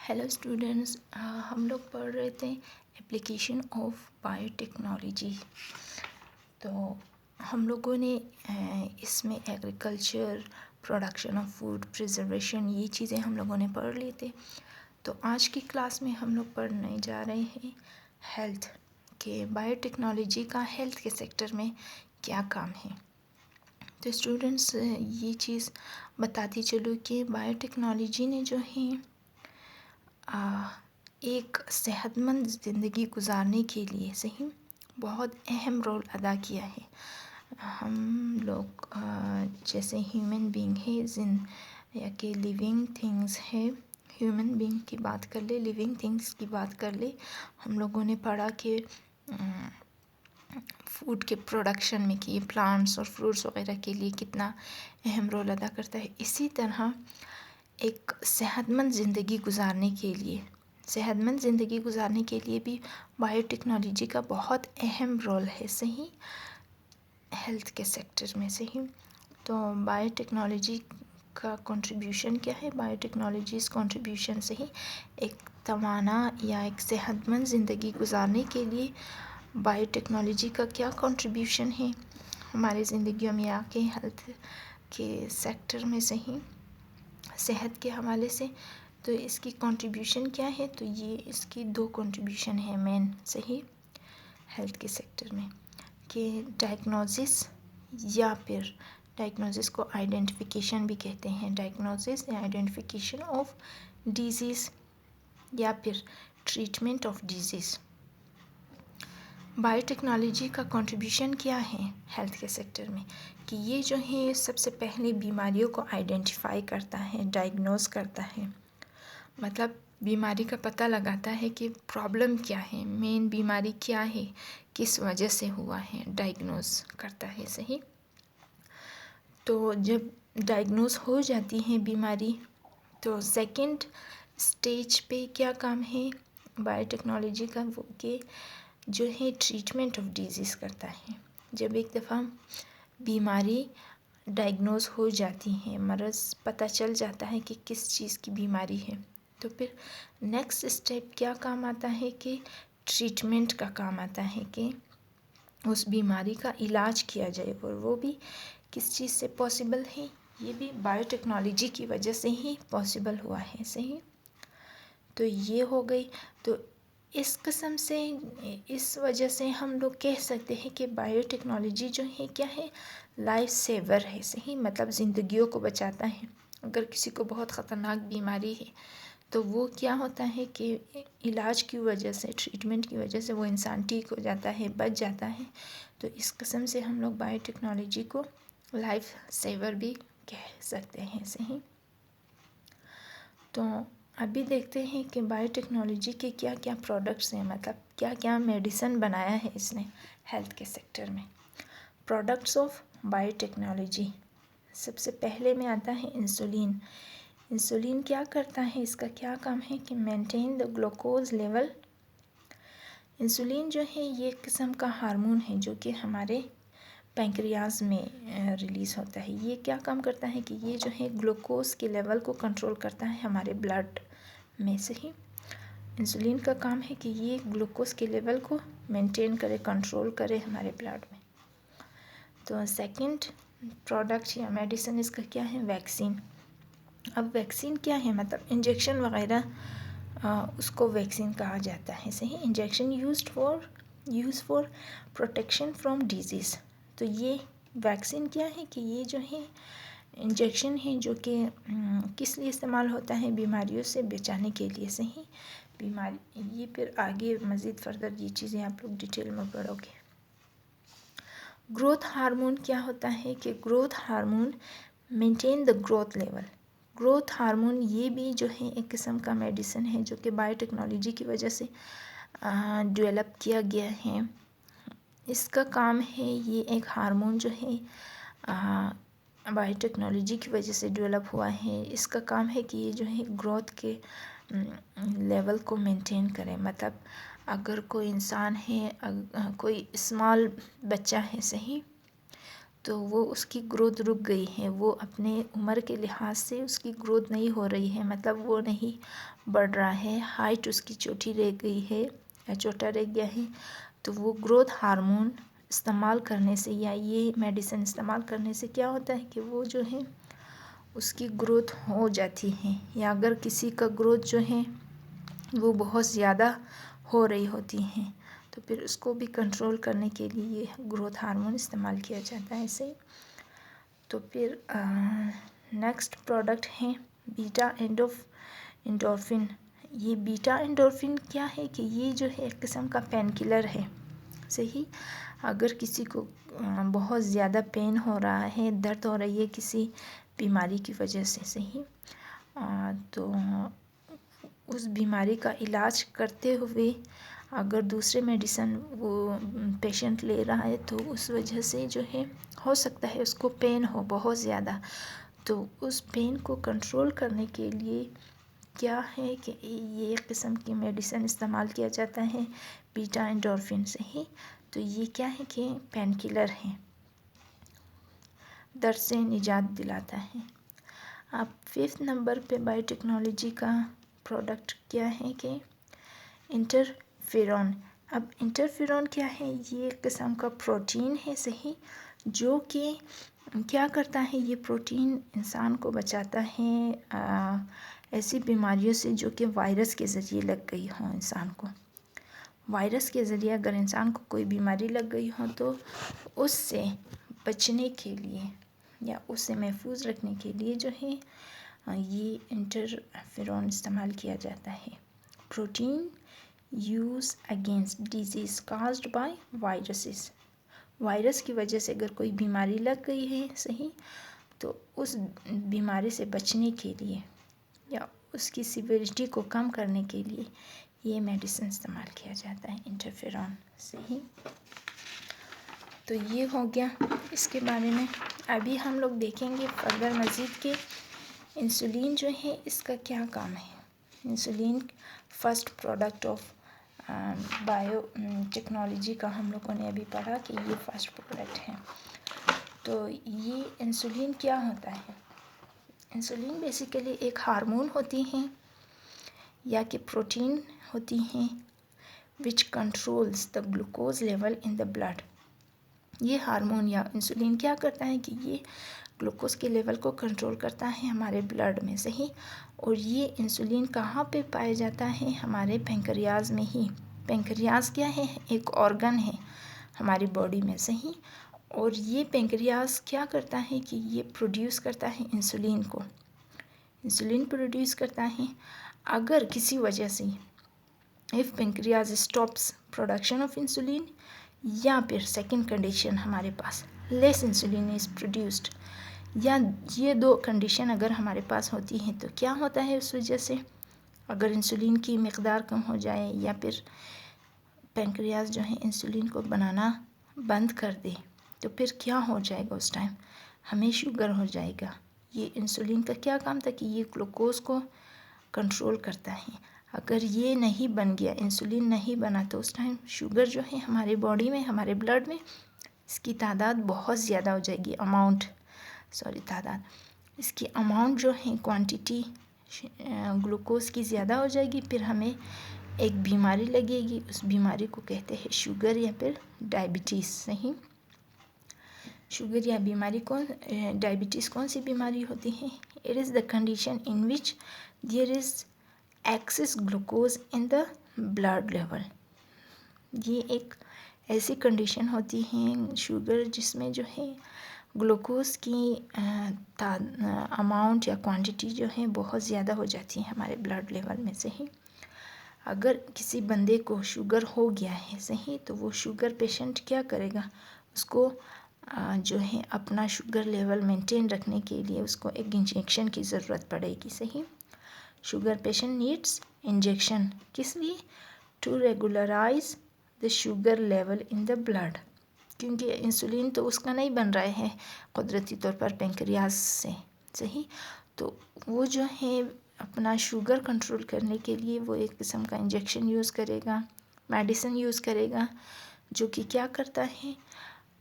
Hello students, हम लोग पढ़ रहे थे एप्लीकेशन ऑफ बायोटेक्नोलॉजी। तो हम लोगों ने इसमें agriculture, production of food, preservation, ये चीज़ें हम लोगों ने पढ़ ली थी। तो आज की क्लास में हम लोग पढ़ने जा रहे हैं हेल्थ के, बायोटेक्नोलॉजी का हेल्थ के सेक्टर में क्या काम है। तो स्टूडेंट्स, ये चीज़ बताती चलो कि बायोटेक्नोलॉजी ने जो है एक सेहतमंद ज़िंदगी गुजारने के लिए सही बहुत अहम रोल अदा किया है। हम लोग जैसे ह्यूमन बीइंग है, या कि लिविंग थिंग्स है, ह्यूमन बीइंग की बात कर ले, लिविंग थिंग्स की बात कर ले, हम लोगों ने पढ़ा कि फूड के प्रोडक्शन में कि प्लांट्स और फ्रूट्स वगैरह के लिए कितना अहम रोल अदा करता है। इसी तरह एक सेहतमंद ज़िंदगी गुजारने के लिए भी बायोटेक्नोलॉजी का बहुत अहम रोल है सही, हेल्थ के सेक्टर में सही। तो बायोटेक्नोलॉजी का कंट्रीब्यूशन क्या है? बायोटेक्नोलॉजीज़ कंट्रीब्यूशन से ही एक तवाना या एक सेहतमंद ज़िंदगी गुजारने के लिए बायोटेक्नोलॉजी का क्या कंट्रीब्यूशन है हमारी ज़िंदगियों में, या के हेल्थ के सेक्टर में सही, सेहत के हवाले से। तो इसकी कंट्रीब्यूशन क्या है? तो ये इसकी दो कंट्रीब्यूशन है मेन सही हेल्थ के सेक्टर में, कि डायग्नोसिस, या फिर डायग्नोसिस को आइडेंटिफिकेशन भी कहते हैं, डायग्नोसिस या आइडेंटिफिकेशन ऑफ डिजीज़, या फिर ट्रीटमेंट ऑफ डिजीज़। बायोटेक्नोलॉजी का कंट्रीब्यूशन क्या है हेल्थ के सेक्टर में, कि ये जो है सबसे पहले बीमारियों को आइडेंटिफाई करता है, डायग्नोस करता है, मतलब बीमारी का पता लगाता है कि प्रॉब्लम क्या है, मेन बीमारी क्या है, किस वजह से हुआ है, डायग्नोस करता है सही। तो जब डायग्नोस हो जाती है बीमारी, तो सेकंड स्टेज पे क्या काम है बायोटेक्नोलॉजी का, वो कि जो है ट्रीटमेंट ऑफ डिजीज़ करता है। जब एक दफ़ा बीमारी डायग्नोस हो जाती है, मर्ज़ पता चल जाता है कि किस चीज़ की बीमारी है, तो फिर नेक्स्ट स्टेप क्या काम आता है कि ट्रीटमेंट का काम आता है, कि उस बीमारी का इलाज किया जाए। और वो भी किस चीज़ से पॉसिबल है? ये भी बायोटेक्नोलॉजी की वजह से ही पॉसिबल हुआ है सही। तो ये हो गई। तो इस किस्म से, इस वजह से हम लोग कह सकते हैं कि बायोटेक्नोलॉजी जो है क्या है, लाइफ सेवर है सही, मतलब ज़िंदगियों को बचाता है। अगर किसी को बहुत ख़तरनाक बीमारी है तो वो क्या होता है कि इलाज की वजह से, ट्रीटमेंट की वजह से वो इंसान ठीक हो जाता है, बच जाता है। तो इस किस्म से हम लोग बायोटेक्नोलॉजी को लाइफ सेवर भी कह सकते हैं सही। तो अभी देखते हैं कि बायोटेक्नोलॉजी के क्या क्या प्रोडक्ट्स हैं, मतलब क्या क्या मेडिसिन बनाया है इसने हेल्थ के सेक्टर में। प्रोडक्ट्स ऑफ बायोटेक्नोलॉजी, सबसे पहले में आता है इंसुलिन। इंसुलिन क्या करता है, इसका क्या काम है कि maintain the glucose level. Insulin जो है ये किस्म का हार्मोन है जो कि हमारे पैंक्रियाज में रिलीज़ होता है। ये क्या काम करता है कि ये जो है ग्लूकोज के लेवल को कंट्रोल करता है हमारे ब्लड में से ही। इंसुलिन का काम है कि ये ग्लूकोज के लेवल को मेंटेन करे, कंट्रोल करे हमारे ब्लड में। तो सेकंड प्रोडक्ट या मेडिसिन इसका क्या है, वैक्सीन। अब वैक्सीन क्या है, मतलब इंजेक्शन वगैरह, उसको वैक्सीन कहा जाता है सही। Injection use for protection from disease. तो ये वैक्सीन क्या है कि ये जो है इंजेक्शन है जो कि किस लिए इस्तेमाल होता है, बीमारियों से बचाने के लिए सही। बीमारी ये फिर आगे मज़ीद फर्दर ये चीज़ें आप लोग डिटेल में पढ़ोगे। ग्रोथ हार्मोन क्या होता है कि growth hormone maintain the growth level. Growth hormone ये भी जो है एक किस्म का मेडिसिन है जो कि बायोटेक्नोलॉजी की वजह से डेवलप किया गया है। इसका काम है, ये एक हार्मोन जो है बायोटेक्नोलॉजी की वजह से डेवलप हुआ है। इसका काम है कि ये जो है ग्रोथ के लेवल को मेंटेन करें। मतलब अगर कोई इंसान है, कोई स्मॉल बच्चा है सही, तो वो उसकी ग्रोथ रुक गई है, वो अपने उम्र के लिहाज से उसकी ग्रोथ नहीं हो रही है, मतलब वो नहीं बढ़ रहा है, हाइट उसकी छोटी रह गई है या छोटा रह गया है, तो वो ग्रोथ हार्मोन इस्तेमाल करने से या ये मेडिसिन इस्तेमाल करने से क्या होता है कि वो जो है उसकी ग्रोथ हो जाती है। या अगर किसी का ग्रोथ जो है वो बहुत ज़्यादा हो रही होती है तो फिर उसको भी कंट्रोल करने के लिए ये ग्रोथ हार्मोन इस्तेमाल किया जाता है ऐसे। तो फिर नेक्स्ट प्रोडक्ट है बीटा एंडोर्फिन। ये बीटा एंडोर्फिन क्या है कि ये जो है एक किस्म का पेन किलर है, सही। अगर किसी को बहुत ज़्यादा पेन हो रहा है, दर्द हो रही है किसी बीमारी की वजह से, सही, तो उस बीमारी का इलाज करते हुए अगर दूसरे मेडिसिन वो पेशेंट ले रहा है तो उस वजह से जो है हो सकता है उसको पेन हो बहुत ज़्यादा, तो उस पेन को कंट्रोल करने के लिए क्या है कि ये किस्म की मेडिसिन इस्तेमाल किया जाता है बीटा एंडोर्फिन से ही। तो ये क्या है कि पेन किलर है, दर्द से निजात दिलाता है। अब 5th नंबर पे बायोटेक्नोलॉजी का प्रोडक्ट क्या है कि इंटरफेरॉन। अब इंटरफेरॉन क्या है, ये एक किस्म का प्रोटीन है, सही, जो कि क्या करता है, ये प्रोटीन इंसान को बचाता है ऐसी बीमारियों से जो कि वायरस के ज़रिए लग गई हो इंसान को। वायरस के ज़रिए अगर इंसान को कोई बीमारी लग गई हो तो उससे बचने के लिए या उससे महफूज रखने के लिए जो है ये इंटरफेरॉन इस्तेमाल किया जाता है। Protein use against disease caused by viruses. Virus की वजह से अगर कोई बीमारी लग गई है, सही, तो उस बीमारी से बचने के लिए या उसकी सिवियरिटी को कम करने के लिए ये मेडिसिन इस्तेमाल किया जाता है इंटरफेरॉन, सही। तो ये हो गया इसके बारे में। अभी हम लोग देखेंगे फर्दर मज़ीद के इंसुलिन जो है इसका क्या काम है। Insulin first product of bio technology का हम लोगों ने अभी पढ़ा कि ये फर्स्ट प्रोडक्ट है। तो ये इंसुलिन क्या होता है। इंसुलिन बेसिकली एक हार्मोन होती हैं या कि प्रोटीन होती हैं विच controls the glucose level in the blood. ये हार्मोन या इंसुलिन क्या करता है कि ये ग्लूकोज के लेवल को कंट्रोल करता है हमारे ब्लड में, सही। और ये इंसुलिन कहाँ पे पाया जाता है, हमारे पेंक्रियाज में ही। पेंक्रियाज क्या है, एक ऑर्गन है हमारी बॉडी में, सही। और ये पेंक्रियाज क्या करता है कि ये प्रोड्यूस करता है इंसुलिन को, इंसुलिन प्रोड्यूस करता है। अगर किसी वजह से if pancreas stops production of insulin, या फिर सेकंड कंडीशन हमारे पास लेस इंसुलिन इज़ प्रोड्यूस्ड, या ये दो कंडीशन अगर हमारे पास होती हैं तो क्या होता है उस वजह से, अगर इंसुलिन की मकदार कम हो जाए या फिर पेंक्रियाज जो है इंसुलिन को बनाना बंद कर दे तो फिर क्या हो जाएगा, उस टाइम हमें शुगर हो जाएगा। ये इंसुलिन का क्या काम था कि ये ग्लूकोज को कंट्रोल करता है। अगर ये नहीं बन गया, इंसुलिन नहीं बना, तो उस टाइम शुगर जो है हमारे बॉडी में, हमारे ब्लड में, इसकी तादाद बहुत ज़्यादा हो जाएगी, तादाद, इसकी अमाउंट जो है क्वांटिटी ग्लूकोज की ज़्यादा हो जाएगी। फिर हमें एक बीमारी लगेगी, उस बीमारी को कहते हैं शुगर या फिर डायबिटीज़, सही। शुगर या बीमारी डायबिटीज़ कौन सी बीमारी होती है, it is the condition in which there is excess glucose in the blood level. ये एक ऐसी कंडीशन होती है शुगर जिसमें जो है ग्लूकोज की अमाउंट या क्वांटिटी जो है बहुत ज़्यादा हो जाती है हमारे ब्लड लेवल में, सही। अगर किसी बंदे को शुगर हो गया है, सही, तो वो शुगर पेशेंट क्या करेगा, उसको जो है अपना शुगर लेवल मेंटेन रखने के लिए उसको एक इंजेक्शन की ज़रूरत पड़ेगी, सही। शुगर पेशेंट नीड्स इंजेक्शन, किस लिए, to regularize the sugar level in the blood, क्योंकि इंसुलिन तो उसका नहीं बन रहा है कुदरती तौर पर पेंक्रियाज से, सही। तो वो जो है अपना शुगर कंट्रोल करने के लिए वो एक किस्म का इंजेक्शन यूज़ करेगा, मेडिसिन यूज़ करेगा, जो कि क्या करता है,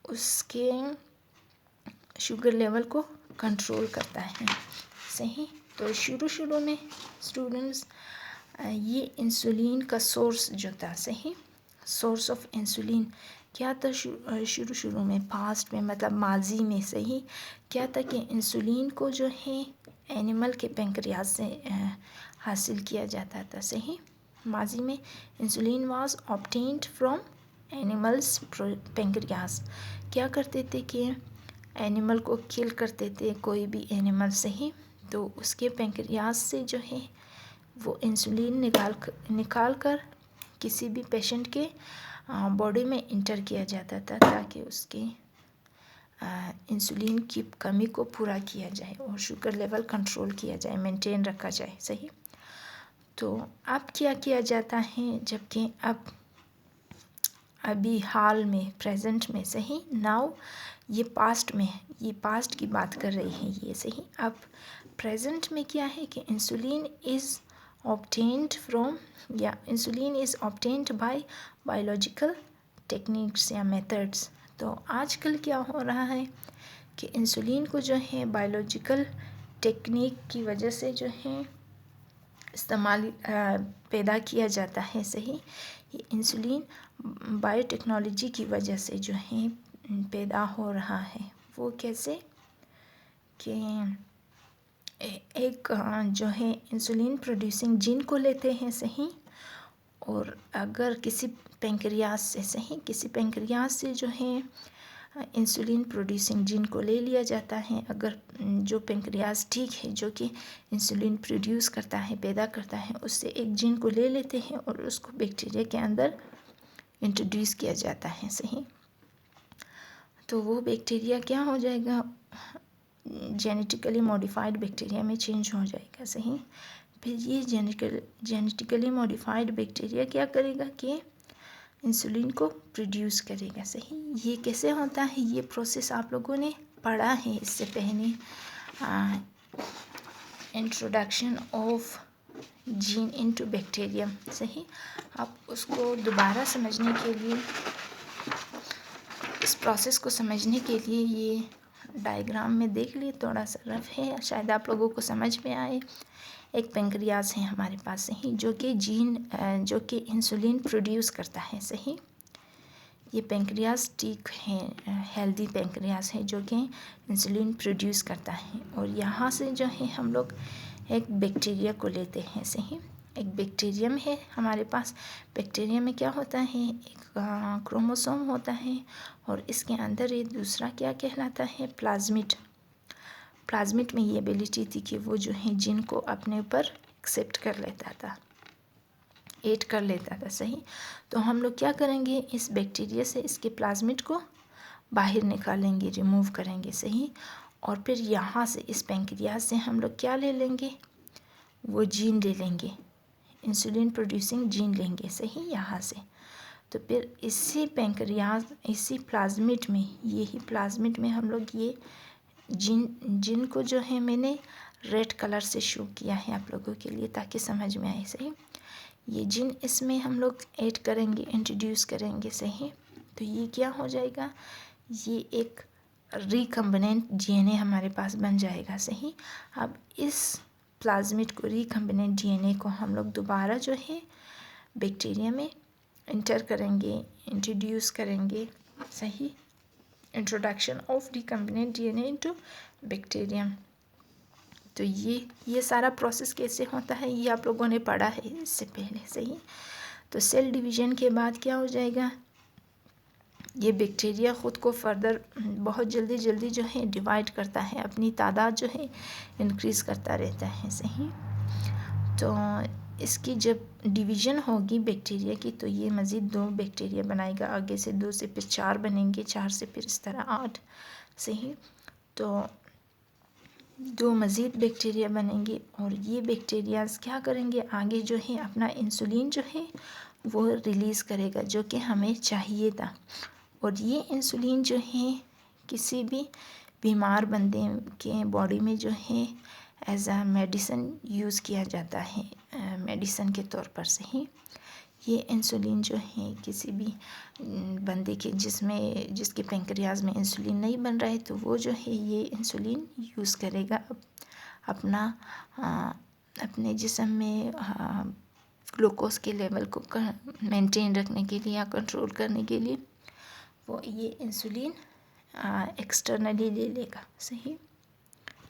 उसके शुगर लेवल को कंट्रोल करता है। सही। तो शुरू में स्टूडेंट्स ये इंसुलिन का सोर्स जो था, सही, सोर्स ऑफ इंसुलिन क्या था शुरू में, पास्ट में, मतलब माजी में, सही, क्या था कि इंसुलिन को जो है एनिमल के पेंक्रियाज से हासिल किया जाता था। सही। माजी में insulin was obtained from animals pancreas. क्या करते थे कि एनिमल को किल करते थे, कोई भी एनिमल, सही, तो उसके पेंक्रियाज से जो है वो इंसुलिन निकाल कर किसी भी पेशेंट के बॉडी में इंटर किया जाता था ताकि उसके इंसुलिन की कमी को पूरा किया जाए और शुगर लेवल कंट्रोल किया जाए, मेंटेन रखा जाए। सही। तो अब क्या किया जाता है, जबकि अभी हाल में, प्रेजेंट में, सही, नाउ ये पास्ट में, ये पास्ट की बात कर रही है ये, सही। अब प्रेजेंट में क्या है कि इंसुलिन इज़ ऑब्टेन्ड फ्रॉम, या insulin is obtained by biological techniques या मेथड्स। तो आजकल क्या हो रहा है कि इंसुलिन को जो है बायोलॉजिकल टेक्निक की वजह से जो है इस्तेमाल पैदा किया जाता है। सही। ये इंसुलिन बायोटेक्नोलॉजी की वजह से जो है पैदा हो रहा है। वो कैसे कि एक जो है इंसुलिन प्रोड्यूसिंग जीन को लेते हैं, सही, और अगर किसी पेंक्रियाज से, सही, किसी पेंक्रियाज से जो है इंसुलिन प्रोड्यूसिंग जीन को ले लिया जाता है। अगर जो पेंक्रियाज ठीक है, जो कि इंसुलिन प्रोड्यूस करता है, पैदा करता है, उससे एक जीन को ले लेते हैं और उसको बैक्टीरिया के अंदर इंट्रोड्यूस किया जाता है। सही। तो वो बैक्टीरिया क्या हो जाएगा, जेनेटिकली मॉडिफाइड बैक्टीरिया में चेंज हो जाएगा। सही। फिर ये जेनेटिकली मॉडिफाइड बैक्टीरिया क्या करेगा कि इंसुलिन को प्रोड्यूस करेगा। सही। ये कैसे होता है, ये प्रोसेस आप लोगों ने पढ़ा है इससे पहले, introduction of gene into bacterium. सही। आप उसको दोबारा समझने के लिए, इस प्रोसेस को समझने के लिए ये डायग्राम में देख लिए, थोड़ा सा रफ है, शायद आप लोगों को समझ में आए। एक पेंक्रियाज है हमारे पास, सही, जो कि इंसुलिन प्रोड्यूस करता है। सही। ये पेंक्रियाज ठीक है, हेल्दी पेंक्रियाज है जो कि इंसुलिन प्रोड्यूस करता है। और यहाँ से जो है हम लोग एक बैक्टीरिया को लेते हैं। सही। एक बैक्टीरियम है हमारे पास। बैक्टीरिया में क्या होता है, एक क्रोमोसोम होता है और इसके अंदर ये दूसरा क्या कहलाता है, प्लाज्मिड। प्लाज्मिड में ये एबिलिटी थी कि वो जो है जीन को अपने ऊपर एक्सेप्ट कर लेता था, एड कर लेता था। सही। तो हम लोग क्या करेंगे, इस बैक्टीरिया से इसके प्लाज्मिड को बाहर निकालेंगे, रिमूव करेंगे। सही। और फिर यहाँ से इस पेंक्रियाज से हम लोग क्या ले लेंगे, वो जीन ले लेंगे, इंसुलिन प्रोड्यूसिंग जीन लेंगे। सही। यहाँ से तो फिर इसी प्लाज्मिड में, यही प्लाज्मिड में हम लोग ये जीन को जो है मैंने रेड कलर से शो किया है आप लोगों के लिए ताकि समझ में आए। सही। ये जीन इसमें हम लोग ऐड करेंगे, इंट्रोड्यूस करेंगे। सही। तो ये क्या हो जाएगा, ये एक रिकम्बिनेंट डीएनए हमारे पास बन जाएगा। सही। अब इस प्लाज्मिड को, रिकम्बिनेंट डीएनए को हम लोग दोबारा जो है बैक्टीरिया में इंटर करेंगे, इंट्रोड्यूस करेंगे। सही। Introduction of recombinant DNA into bacterium. तो ये सारा प्रोसेस कैसे होता है ये आप लोगों ने पढ़ा है इससे पहले। सही। तो सेल डिवीजन के बाद क्या हो जाएगा, ये बैक्टीरिया ख़ुद को फर्दर बहुत जल्दी जो है डिवाइड करता है, अपनी तादाद जो है इंक्रीज़ करता रहता है। सही। तो इसकी जब डिवीज़न होगी बैक्टीरिया की तो ये मज़ीद 2 बैक्टीरिया बनाएगा, आगे से 2 से फिर 4 बनेंगे, 4 से फिर इस तरह 8। सही। तो 2 मज़ीद बैक्टीरिया बनेंगे और ये बैक्टीरियाज क्या करेंगे, आगे जो है अपना इंसुलिन जो है वो रिलीज़ करेगा जो कि हमें चाहिए था। और ये इंसुलिन जो है किसी भी बीमार बंदे के बॉडी में जो है एज आ मेडिसिन यूज़ किया जाता है, मेडिसिन के तौर पर। सही। ये इंसुलिन जो है किसी भी बंदे के जिसके पेंक्रियाज में इंसुलिन नहीं बन रहा है तो वो जो है ये इंसुलिन यूज़ करेगा अपना अपने जिस्म में ग्लूकोज के लेवल को मेंटेन रखने के लिए या कंट्रोल करने के लिए वो ये इंसुलिन एक्सटर्नली ले लेगा। सही।